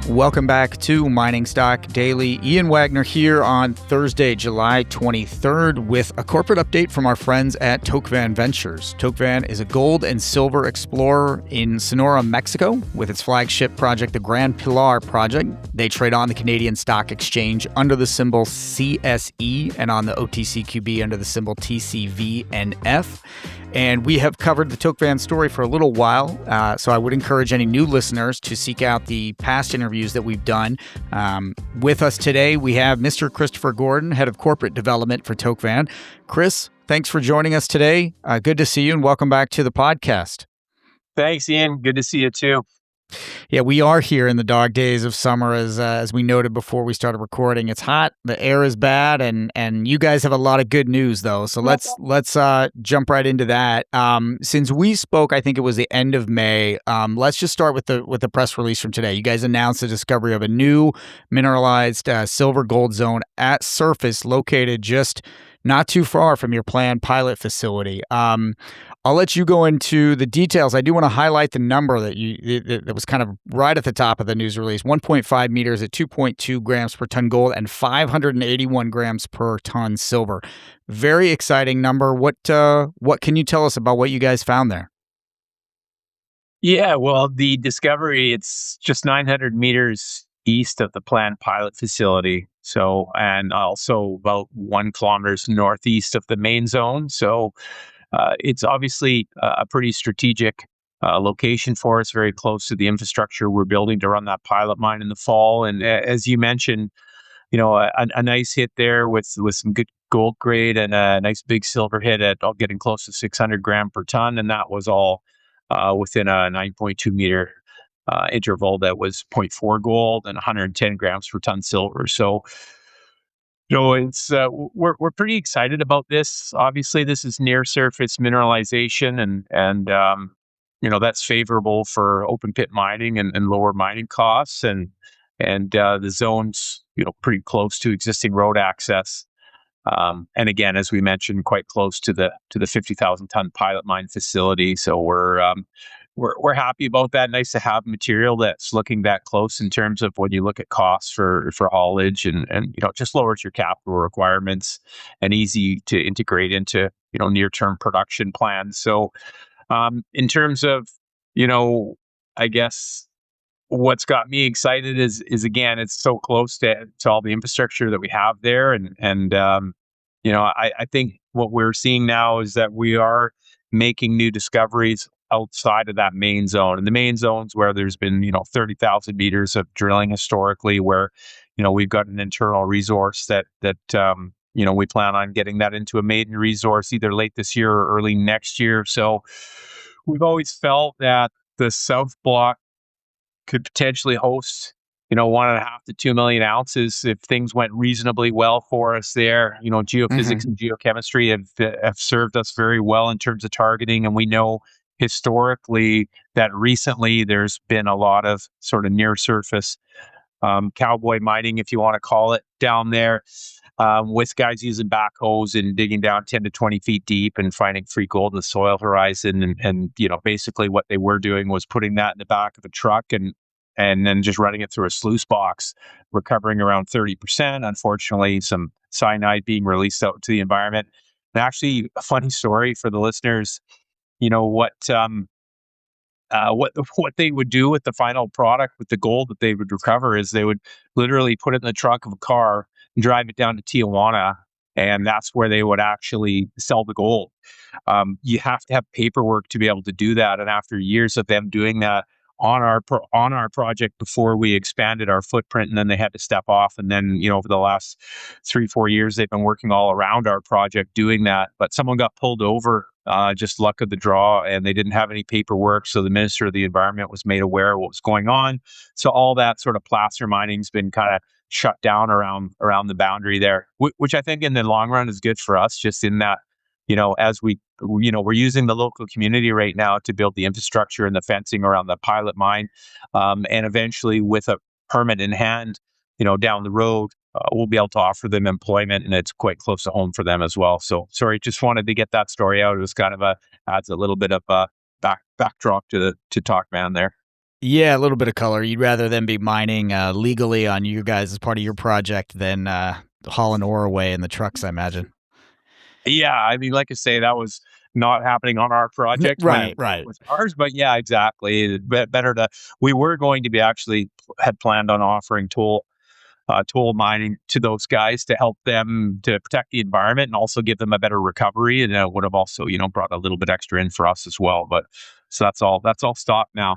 Welcome back to Mining Stock Daily. Ian Wagner here on Thursday, July 23rd with a corporate update from our friends at Tocvan Ventures. Tocvan is a gold and silver explorer in Sonora, Mexico, with its flagship project, the Gran Pilar project. They trade on the Canadian Stock Exchange under the symbol CSE and on the OTCQB under the symbol TCVNF. And we have covered the Tocvan story for a little while, so I would encourage any new listeners to seek out the past interviews that we've done. With us today, we have Mr. Christopher Gordon, Head of Corporate Development for Tocvan. Chris, thanks for joining us today. Good to see you, and welcome back to the podcast. Thanks, Ian. Good to see you, too. Yeah, we are here in the dog days of summer, as we noted before we started recording. It's hot, the air is bad, and you guys have a lot of good news though. So let's jump right into that. Since we spoke, I think it was the end of May. Let's just start with the press release from today. You guys announced the discovery of a new mineralized silver gold zone at surface, located just not too far from your planned pilot facility. I'll let you go into the details. I do want to highlight the number that was kind of right at the top of the news release: 1.5 meters at 2.2 grams per ton gold and 581 grams per ton silver. Very exciting number. What can you tell us about what you guys found there? Yeah, well, the discovery, it's just 900 meters east of the planned pilot facility. So, and also about 1 kilometers northeast of the main zone. So, it's obviously a pretty strategic location for us, very close to the infrastructure we're building to run that pilot mine in the fall. And as you mentioned, a nice hit there with some good gold grade and a nice big silver hit at getting close to 600 gram per ton. And that was all within a 9.2 meter interval that was 0.4 gold and 110 grams per ton silver. So, it's we're pretty excited about this. Obviously, this is near surface mineralization, and that's favorable for open pit mining and lower mining costs, and the zone's pretty close to existing road access. And again, as we mentioned, quite close to the 50,000 ton pilot mine facility. So we're happy about that. Nice to have material that's looking that close in terms of when you look at costs for haulage, and just lowers your capital requirements and easy to integrate into near-term production plans. So in terms of I guess what's got me excited is again, it's so close to all the infrastructure that we have there, and I think what we're seeing now is that we are making new discoveries outside of that main zone. And the main zone's where there's been 30,000 meters of drilling historically, where we've got an internal resource that we plan on getting that into a maiden resource either late this year or early next year. So we've always felt that the South Block could potentially host 1.5 to 2 million ounces if things went reasonably well for us there. Geophysics and geochemistry have served us very well in terms of targeting, and we know historically that recently there's been a lot of sort of near surface cowboy mining, if you want to call it, down there, with guys using backhoes and digging down 10 to 20 feet deep and finding free gold in the soil horizon. And basically what they were doing was putting that in the back of a truck and then just running it through a sluice box, recovering around 30%. Unfortunately, some cyanide being released out into the environment. And actually, a funny story for the listeners, what they would do with the final product, with the gold that they would recover, is they would literally put it in the trunk of a car and drive it down to Tijuana, and that's where they would actually sell the gold. You have to have paperwork to be able to do that, and after years of them doing that on our project before we expanded our footprint, and then they had to step off, and then over the last 3-4 years they've been working all around our project doing that. But someone got pulled over, just luck of the draw, and they didn't have any paperwork, so the Minister of the Environment was made aware of what was going on. So all that sort of placer mining's been kind of shut down around the boundary there, which I think in the long run is good for us, just in that as we're using the local community right now to build the infrastructure and the fencing around the pilot mine, and eventually with a permit in hand, down the road, we'll be able to offer them employment, and it's quite close to home for them as well. So sorry, just wanted to get that story out. It was kind of adds a little bit of a backdrop to Tocvan there. Yeah, a little bit of color. You'd rather them be mining legally on you guys as part of your project than hauling ore away in the trucks, I imagine. Yeah, I mean, like I say, that was not happening on our project when Right, it right. was ours, but yeah, exactly. Better to. We were going to be actually had planned on offering toll mining to those guys to help them to protect the environment and also give them a better recovery, and it would have also brought a little bit extra in for us as well. But so that's all stopped now.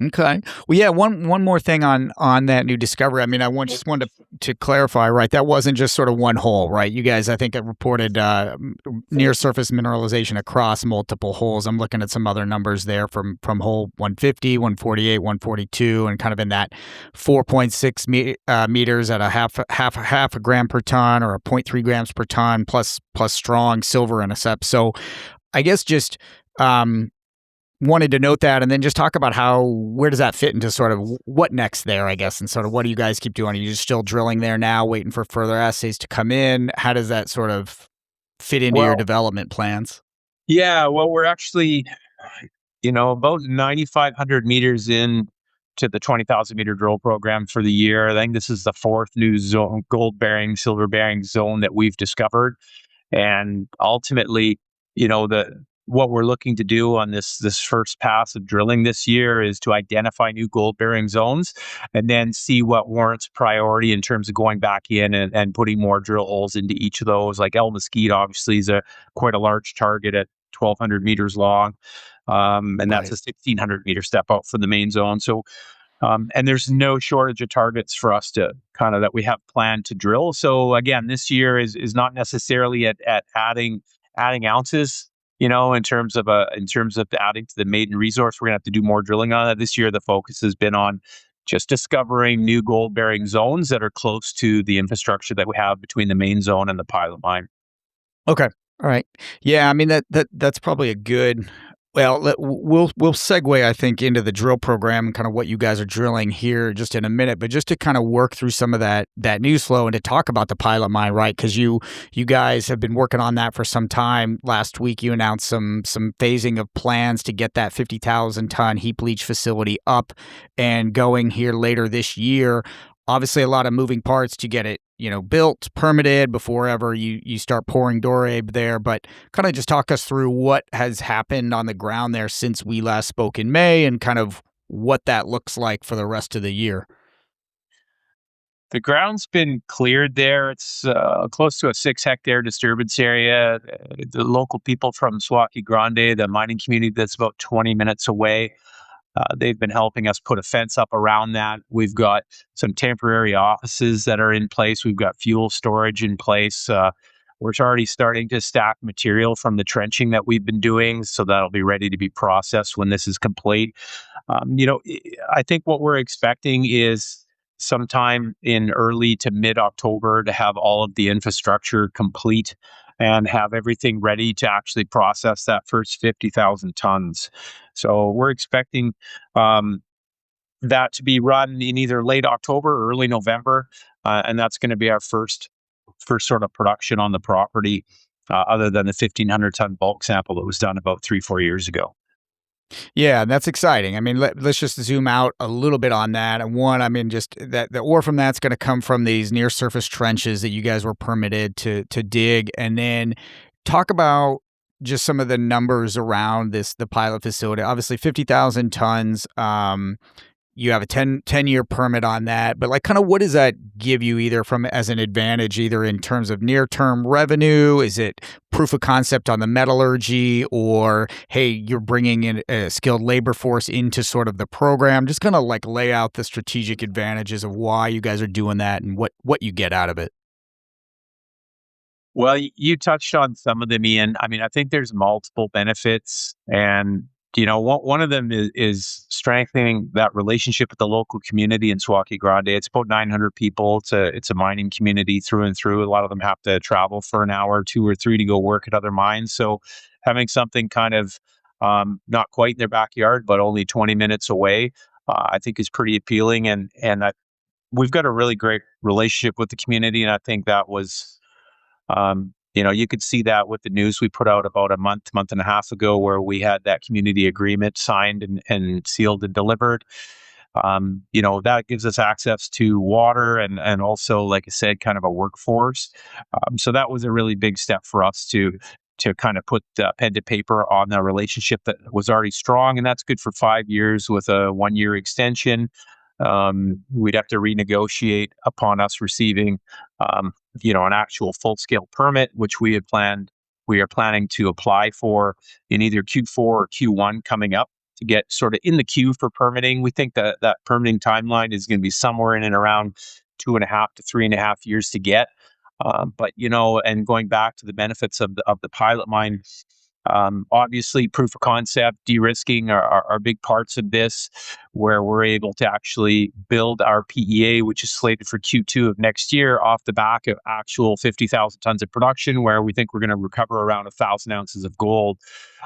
Okay. Well, yeah. One more thing on that new discovery. I mean, just wanted to clarify. Right, that wasn't just sort of one hole, right? You guys, I think, have reported near surface mineralization across multiple holes. I'm looking at some other numbers there from hole 150, 148, 142, and kind of in that 4.6 meters at a half a gram per ton or a zero point 0.3 grams per ton plus strong silver intercept. So I guess just wanted to note that and then just talk about where does that fit into sort of what next there, I guess, and sort of what do you guys keep doing? Are you just still drilling there now, waiting for further assays to come in? How does that sort of fit into your Well, development plans? yeah, well, we're actually about 9,500 meters in to the 20,000 meter drill program for the year. I think this is the fourth new zone, gold bearing, silver bearing zone that we've discovered. And ultimately, the what we're looking to do on this first pass of drilling this year is to identify new gold bearing zones and then see what warrants priority in terms of going back in and putting more drill holes into each of those. Like El Mesquite obviously is a quite a large target at 1,200 meters long. And that's a Right. 1,600 meter step out from the main zone. So and there's no shortage of targets for us to kind of that we have planned to drill. So again, this year is not necessarily at adding ounces, in terms of adding to the maiden resource. We're gonna have to do more drilling on that this year. The focus has been on just discovering new gold bearing zones that are close to the infrastructure that we have between the main zone and the pilot mine. Okay. All right. Yeah, I mean that's probably a good. Well, we'll segue, I think, into the drill program and kind of what you guys are drilling here just in a minute. But just to kind of work through some of that news flow and to talk about the pilot mine, right? Because you guys have been working on that for some time. Last week, you announced some phasing of plans to get that 50,000 ton heap leach facility up and going here later this year. Obviously, a lot of moving parts to get it, built, permitted before ever you start pouring Dorabe there. But kind of just talk us through what has happened on the ground there since we last spoke in May, and kind of what that looks like for the rest of the year. The ground's been cleared there. It's close to a 6 hectare disturbance area. The local people from Swaki Grande, the mining community that's about 20 minutes away, they've been helping us put a fence up around that. We've got some temporary offices that are in place. We've got fuel storage in place. We're already starting to stack material from the trenching that we've been doing, so that'll be ready to be processed when this is complete. I think what we're expecting is sometime in early to mid October to have all of the infrastructure complete and have everything ready to actually process that first 50,000 tons. So we're expecting um, that to be run in either late October or early November, and that's going to be our first sort of production on the property, other than the 1,500 ton bulk sample that was done about 3-4 years ago. Yeah, that's exciting. I mean, let's just zoom out a little bit on that. And one, I mean, just that the ore from that's going to come from these near surface trenches that you guys were permitted to dig, and then talk about just some of the numbers around the pilot facility. Obviously, 50,000 tons. You have a 10-year permit on that, but like kind of what does that give you either from as an advantage, either in terms of near term revenue? Is it proof of concept on the metallurgy, or hey, you're bringing in a skilled labor force into sort of the program? Just kind of like lay out the strategic advantages of why you guys are doing that and what you get out of it. Well, you touched on some of them, Ian. I mean, I think there's multiple benefits, and one of them is strengthening that relationship with the local community in Swaki Grande. It's about 900 people. It's a mining community through and through. A lot of them have to travel for an hour, 2 or 3 to go work at other mines. So having something kind of not quite in their backyard, but only 20 minutes away, I think is pretty appealing. And we've got a really great relationship with the community, and I think that was You could see that with the news we put out about a month and a half ago, where we had that community agreement signed and sealed and delivered. That gives us access to water and also, like I said, kind of a workforce. So that was a really big step for us to kind of put pen to paper on the relationship that was already strong, and that's good for 5 years with a 1 year extension. We'd have to renegotiate upon us receiving, an actual full scale permit, which we had planned. We are planning to apply for in either Q4 or Q1 coming up to get sort of in the queue for permitting. We think that that permitting timeline is going to be somewhere in and around 2.5 to 3.5 years to get. And going back to the benefits of the pilot mine, obviously, proof of concept, de-risking are big parts of this, where we're able to actually build our PEA, which is slated for Q2 of next year, off the back of actual 50,000 tons of production, where we think we're going to recover around 1,000 ounces of gold.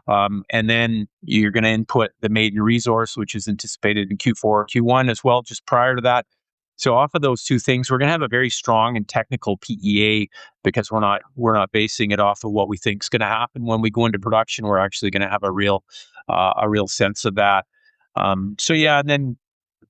And then you're going to input the maiden resource, which is anticipated in Q4 or Q1 as well, just prior to that. So off of those two things, we're going to have a very strong and technical PEA, because we're not basing it off of what we think is going to happen when we go into production. We're actually going to have a real sense of that. So yeah, and then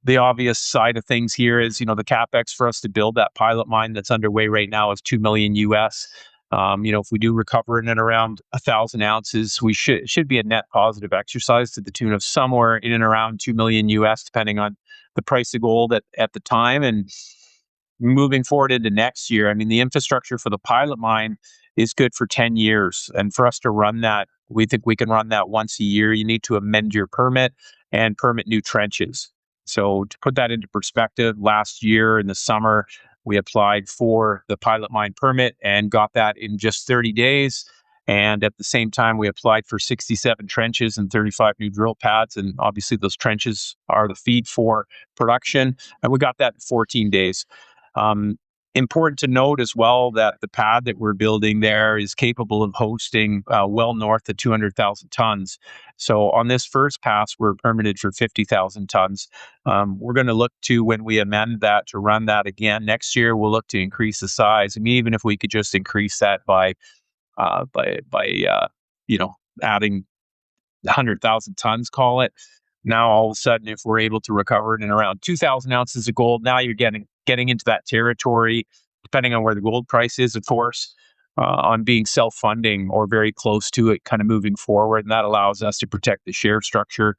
the obvious side of things here is, the capex for us to build that pilot mine that's underway right now is $2 million US. If we do recover it at around 1,000 ounces, we should be a net positive exercise to the tune of somewhere in and around $2 million US, depending on the price of gold at the time. And moving forward into next year, I mean, the infrastructure for the pilot mine is good for 10 years. And for us to run that, we think we can run that once a year. You need to amend your permit and permit new trenches. So to put that into perspective, last year in the summer, we applied for the pilot mine permit and got that in just 30 days. And at the same time, we applied for 67 trenches and 35 new drill pads. And obviously, those trenches are the feed for production. And we got that in 14 days. Important to note as well that the pad that we're building there is capable of hosting well north of 200,000 tons. So on this first pass, we're permitted for 50,000 tons. We're going to look to, when we amend that, to run that again next year. We'll look to increase the size. I mean, even if we could just increase that by adding 100,000 tons, call it. Now, all of a sudden, if we're able to recover it in around 2,000 ounces of gold, now you're getting into that territory, depending on where the gold price is, of course, on being self-funding or very close to it, kind of moving forward. And that allows us to protect the share structure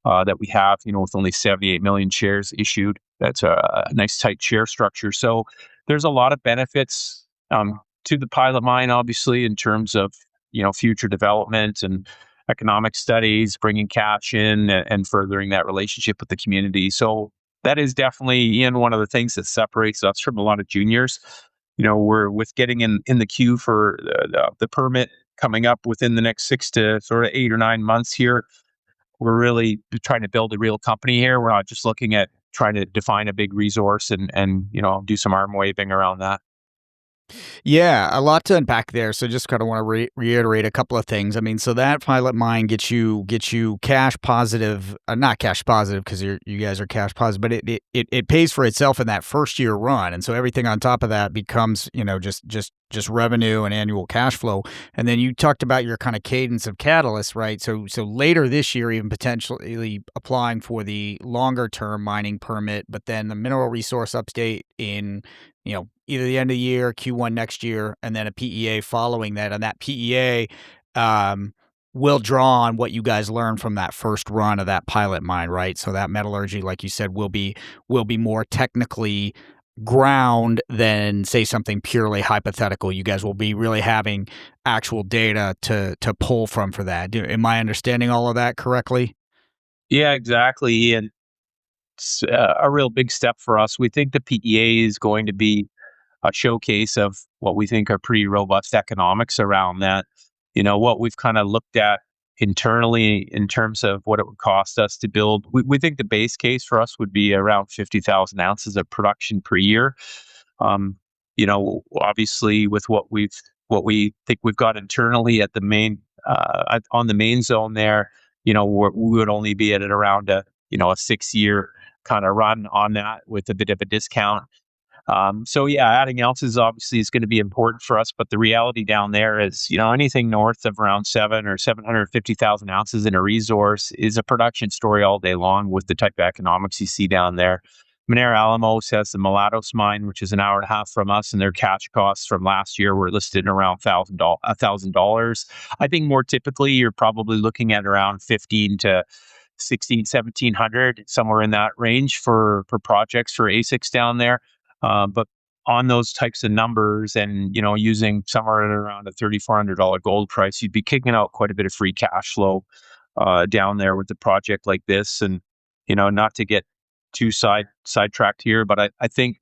that we have, with only 78 million shares issued. That's a nice tight share structure. So there's a lot of benefits to the pilot mine, obviously, in terms of, future development and economic studies, bringing cash in and furthering that relationship with the community. So that is definitely, Ian, one of the things that separates us from a lot of juniors. We're with getting in the queue for the permit coming up within the next 6 to sort of 8 or 9 months here. We're really trying to build a real company here. We're not just looking at trying to define a big resource and do some arm waving around that. Yeah, a lot to unpack there. So just kind of want to reiterate a couple of things. I mean, so that pilot mine gets you cash positive, not cash positive because you guys are cash positive, but it pays for itself in that first year run, and so everything on top of that becomes just revenue and annual cash flow. And then you talked about your kind of cadence of catalysts, right? So later this year, even potentially applying for the longer term mining permit, but then the mineral resource update in either the end of the year, Q1 next year, and then a PEA following that. And that PEA will draw on what you guys learned from that first run of that pilot mine, right? So that metallurgy, like you said, will be more technically ground than, say, something purely hypothetical. You guys will be really having actual data to pull from for that. Am I understanding all of that correctly? Yeah, exactly. And it's a real big step for us. We think the PEA is going to be a showcase of what we think are pretty robust economics around that. What we've kind of looked at internally in terms of what it would cost us to build. We think the base case for us would be around 50,000 ounces of production per year. Obviously with what we think we've got internally at the main, on the main zone there, we would only be at around a 6-year kind of run on that with a bit of a discount. So yeah, adding ounces obviously is going to be important for us, but the reality down there is, anything north of around 750,000 ounces in a resource is a production story all day long with the type of economics you see down there. Minera Alamos has the Mulatos mine, which is an hour and a half from us, and their cash costs from last year were listed around $1,000. I think more typically you're probably looking at around 15 to 16, 1700, somewhere in that range for projects for ASICs down there. But on those types of numbers and, using somewhere at around a $3,400 gold price, you'd be kicking out quite a bit of free cash flow down there with a project like this. And, not to get too sidetracked here, but I think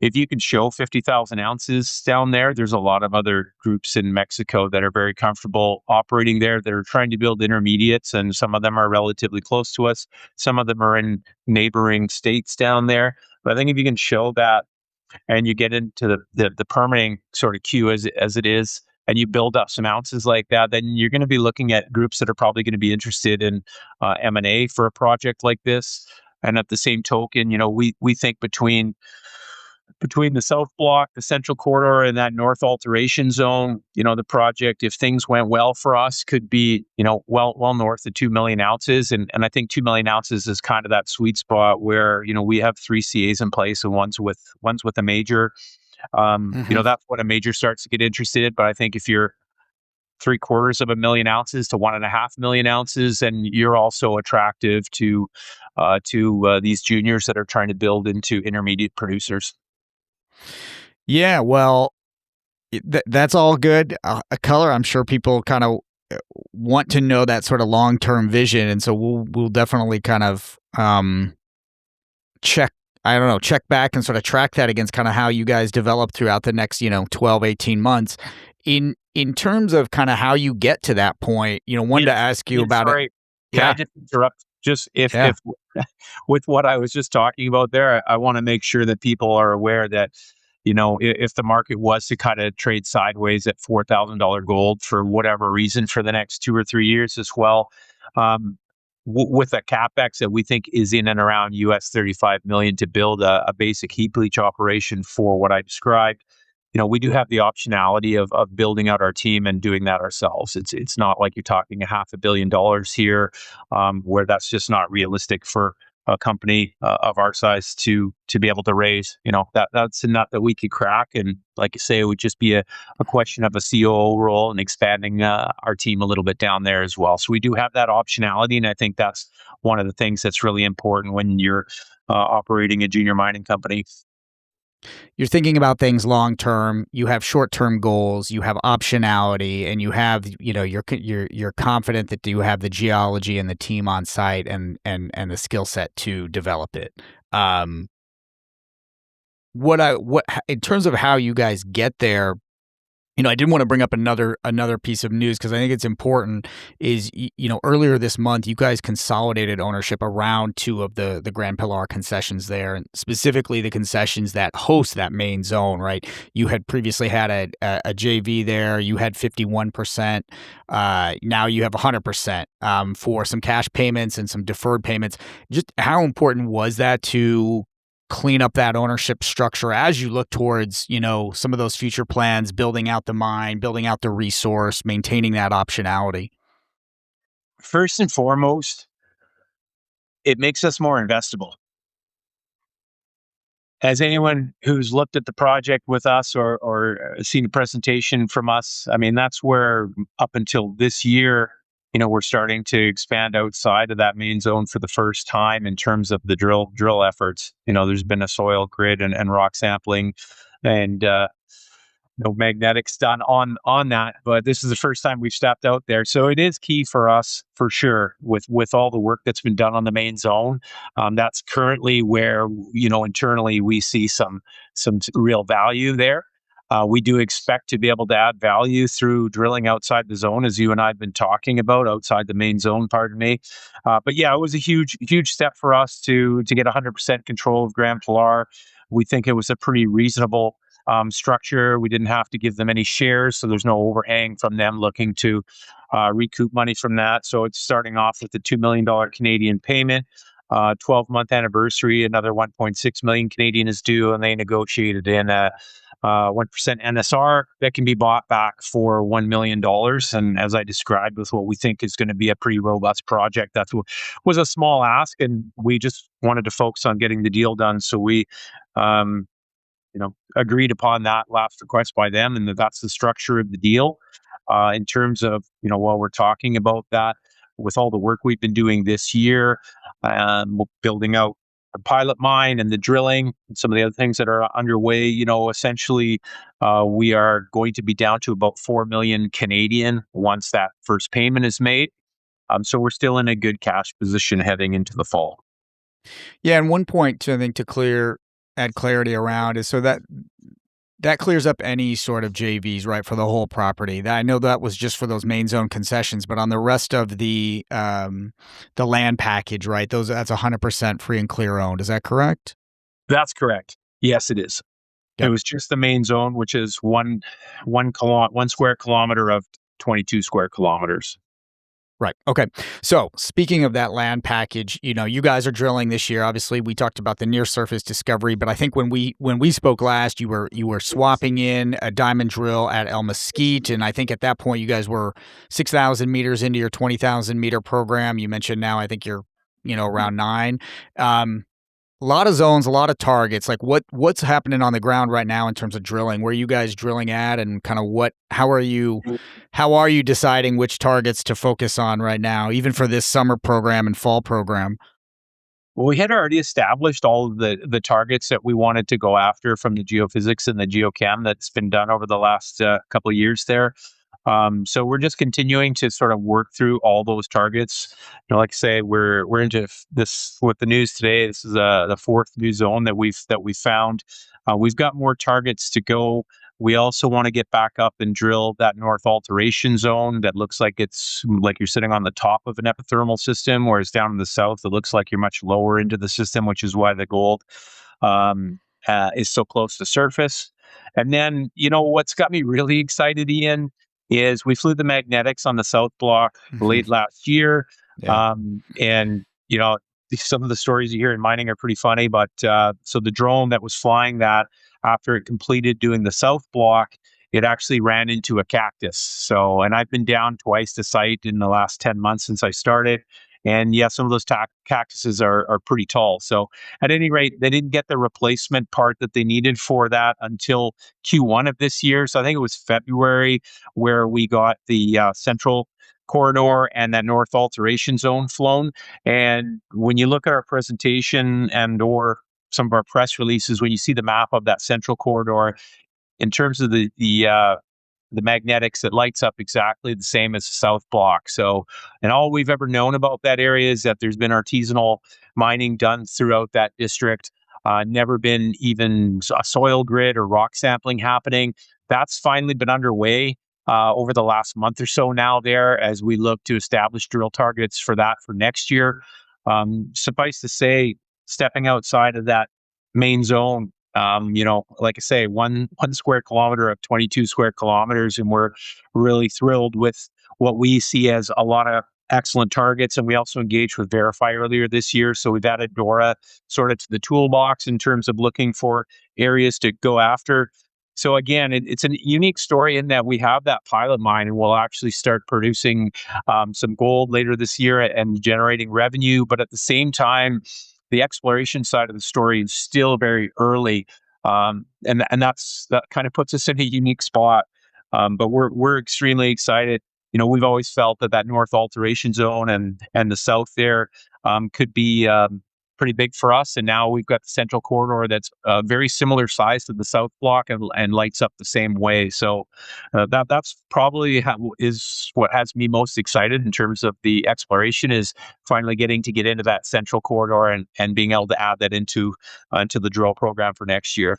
if you can show 50,000 ounces down there, there's a lot of other groups in Mexico that are very comfortable operating there that are trying to build intermediates, and some of them are relatively close to us. Some of them are in neighboring states down there. But I think if you can show that and you get into the permitting sort of queue as it is, and you build up some ounces like that, then you're going to be looking at groups that are probably going to be interested in M&A for a project like this. And at the same token, we think between the South Block, the Central Corridor, and that North Alteration Zone, the project, if things went well for us, could be, well north of 2 million ounces. And I think 2 million ounces is kind of that sweet spot where, we have 3 CAs in place and one's with a major. That's when a major starts to get interested. But I think if you're 750,000 ounces to 1.5 million ounces, and you're also attractive to these juniors that are trying to build into intermediate producers. Yeah, well, that's all good. A color, I'm sure people kind of want to know that sort of long-term vision, and so we'll definitely kind of check back and sort of track that against kind of how you guys develop throughout the next 12, 18 months. In terms of kind of how you get to that point, wanted to ask you about it. Can I just interrupt? Just if with what I was just talking about there, I want to make sure that people are aware that, if the market was to kind of trade sideways at $4,000 gold for whatever reason for the next 2 or 3 years as well, with a capex that we think is in and around US 35 million to build a basic heap leach operation for what I described, we do have the optionality of building out our team and doing that ourselves. It's not like you're talking $500 million here, where that's just not realistic for a company of our size to be able to raise. That's a nut that we could crack. And like I say, it would just be a question of a COO role and expanding our team a little bit down there as well. So we do have that optionality, and I think that's one of the things that's really important when you're operating a junior mining company. You're thinking about things long term. You have short term goals. You have optionality, and you have you're confident that you have the geology and the team on site and the skill set to develop it. What in terms of how you guys get there, I did want to bring up another piece of news because I think it's important. Is earlier this month you guys consolidated ownership around 2 of the Gran Pilar concessions there, and specifically the concessions that host that main zone. Right, you had previously had a JV there. You had 51%. Now you have 100% for some cash payments and some deferred payments. Just how important was that to clean up that ownership structure as you look towards, some of those future plans, building out the mine, building out the resource, maintaining that optionality? First and foremost, it makes us more investable. As anyone who's looked at the project with us or seen a presentation from us, I mean, that's where up until this year, we're starting to expand outside of that main zone for the first time in terms of the drill efforts. There's been a soil grid and rock sampling and magnetics done on that, but this is the first time we've stepped out there. So it is key for us for sure with all the work that's been done on the main zone. That's currently where internally we see some real value there. We do expect to be able to add value through drilling outside the zone, as you and I have been talking about, outside the main zone, pardon me. But yeah, it was a huge step for us to get 100% control of Gran Pilar. We think it was a pretty reasonable structure. We didn't have to give them any shares, so there's no overhang from them looking to recoup money from that. So it's starting off with the $2 million Canadian payment. 12-month anniversary. Another 1.6 million Canadian is due, and they negotiated in a 1% NSR that can be bought back for $1 million. And as I described, with what we think is going to be a pretty robust project, that was a small ask, and we just wanted to focus on getting the deal done. So we, agreed upon that last request by them, and that's the structure of the deal. In terms of, while we're talking about that, with all the work we've been doing this year, building out the pilot mine and the drilling and some of the other things that are underway, essentially, we are going to be down to about 4 million Canadian once that first payment is made. So we're still in a good cash position heading into the fall. Yeah, and one point to, I think, add clarity around is so that clears up any sort of JVs, right, for the whole property. I know that was just for those main zone concessions, but on the rest of the land package, right, that's 100% free and clear owned. Is that correct? That's correct. Yes, it is. Yep. It was just the main zone, which is one square kilometer of 22 square kilometers. Right. Okay. So speaking of that land package, you guys are drilling this year. Obviously, we talked about the near surface discovery, but I think when we spoke last, you were swapping in a diamond drill at El Mesquite, and I think at that point you guys were 6,000 meters into your 20,000 meter program. You mentioned now I think you're around 9. A lot of zones, a lot of targets. Like what's happening on the ground right now in terms of drilling? Where are you guys drilling at, and kind of how are you deciding which targets to focus on right now, even for this summer program and fall program? Well, we had already established all of the targets that we wanted to go after from the geophysics and the geochem that's been done over the last couple of years there. So we're just continuing to sort of work through all those targets. Like I say, we're into this with the news today. This is the 4th new zone that we've found. We've got more targets to go. We also want to get back up and drill that north alteration zone that looks like it's like you're sitting on the top of an epithermal system, whereas down in the south it looks like you're much lower into the system, which is why the gold is so close to surface. And then, what's got me really excited, Ian, is we flew the magnetics on the South Block late last year. Yeah. And, some of the stories you hear in mining are pretty funny, but so the drone that was flying that, after it completed doing the South Block, it actually ran into a cactus. So, and I've been down twice to site in the last 10 months since I started. And yeah, some of those cactuses are pretty tall. So at any rate, they didn't get the replacement part that they needed for that until Q1 of this year. So I think it was February where we got the central corridor and that north alteration zone flown. And when you look at our presentation and or some of our press releases, when you see the map of that central corridor, in terms of the magnetics, it lights up exactly the same as the South Block. So, and all we've ever known about that area is that there's been artisanal mining done throughout that district. Never been even a soil grid or rock sampling happening. That's finally been underway over the last month or so now there, as we look to establish drill targets for that for next year. Suffice to say, stepping outside of that main zone, like I say, one square kilometer of 22 square kilometers, and we're really thrilled with what we see as a lot of excellent targets. And we also engaged with Verify earlier this year, so we've added Dora sort of to the toolbox in terms of looking for areas to go after. So again, it's a unique story in that we have that pilot mine, and we'll actually start producing some gold later this year and generating revenue. But at the same time, the exploration side of the story is still very early, and that kind of puts us in a unique spot. But we're extremely excited. We've always felt that north alteration zone and the south there could be pretty big for us. And now we've got the central corridor that's very similar size to the South Block and lights up the same way. So that's probably is what has me most excited in terms of the exploration, is finally getting to get into that central corridor and being able to add that into the drill program for next year.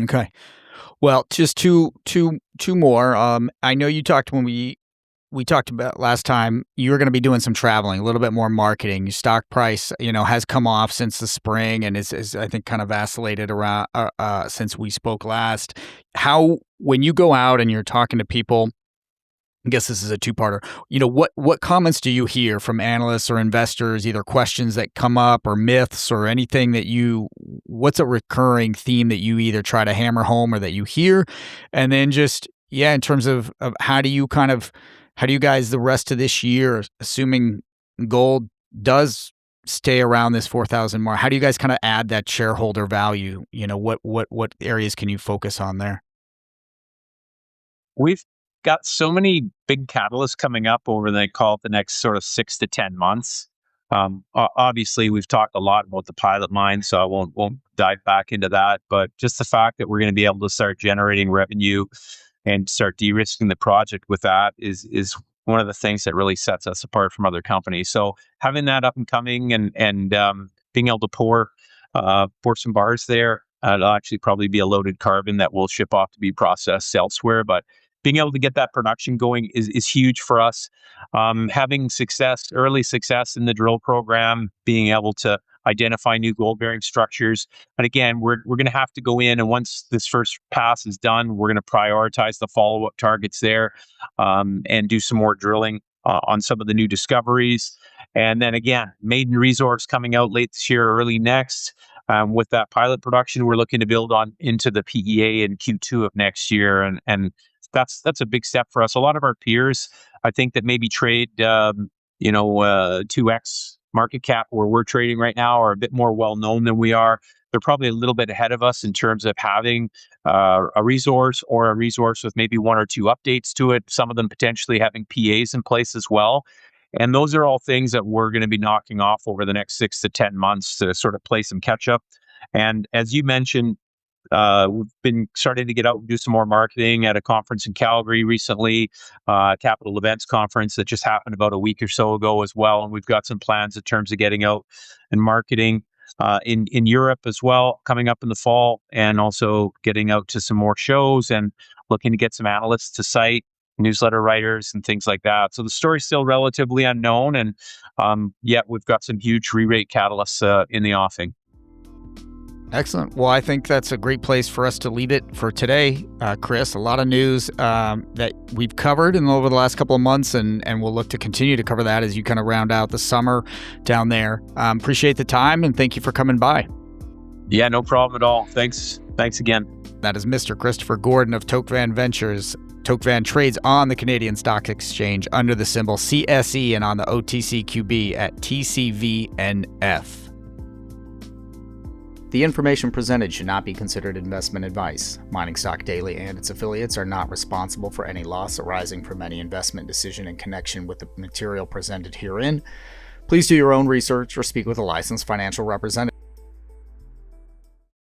Okay. Well, just two more. I know you talked when we talked about last time, you were going to be doing some traveling, a little bit more marketing. Your stock price, has come off since the spring and is I think kind of vacillated around since we spoke last. When you go out and you're talking to people, I guess this is a two-parter. What comments do you hear from analysts or investors, either questions that come up or myths or anything what's a recurring theme that you either try to hammer home or that you hear? And then just, yeah, in terms of how do you guys the rest of this year, assuming gold does stay around this 4,000 mark, how do you guys kind of add that shareholder value? What areas can you focus on there? We've got so many big catalysts coming up over the next sort of 6 to 10 months. Obviously, we've talked a lot about the pilot mine, so I won't dive back into that. But just the fact that we're going to be able to start generating revenue and start de-risking the project with that is one of the things that really sets us apart from other companies. So having that up and coming and being able to pour some bars there, it'll actually probably be a loaded carbon that will ship off to be processed elsewhere. But being able to get that production going is huge for us. Having early success in the drill program, being able to identify new gold bearing structures. And again, we're going to have to go in, and once this first pass is done, we're going to prioritize the follow-up targets there, and do some more drilling on some of the new discoveries. And then again, maiden resource coming out late this year, early next. With that pilot production, we're looking to build on into the PEA in Q2 of next year, and that's a big step for us. A lot of our peers, I think, that maybe trade 2x market cap where we're trading right now, are a bit more well known than we are. They're probably a little bit ahead of us in terms of having a resource with maybe one or two updates to it. Some of them potentially having PAs in place as well. And those are all things that we're going to be knocking off over the next 6 to 10 months to sort of play some catch up. And as you mentioned, we've been starting to get out and do some more marketing at a conference in Calgary recently, Capital Events Conference that just happened about a week or so ago as well. And we've got some plans in terms of getting out and marketing in Europe as well, coming up in the fall, and also getting out to some more shows and looking to get some analysts to site, newsletter writers and things like that. So the story's still relatively unknown, and yet we've got some huge re-rate catalysts in the offing. Excellent. Well, I think that's a great place for us to leave it for today, Chris. A lot of news that we've covered over the last couple of months, and we'll look to continue to cover that as you kind of round out the summer down there. Appreciate the time, and thank you for coming by. Yeah, no problem at all. Thanks again. That is Mr. Christopher Gordon of Tocvan Ventures. Tocvan trades on the Canadian Stock Exchange under the symbol CSE and on the OTCQB at TCVNF. The information presented should not be considered investment advice. Mining Stock Daily and its affiliates are not responsible for any loss arising from any investment decision in connection with the material presented herein. Please do your own research or speak with a licensed financial representative.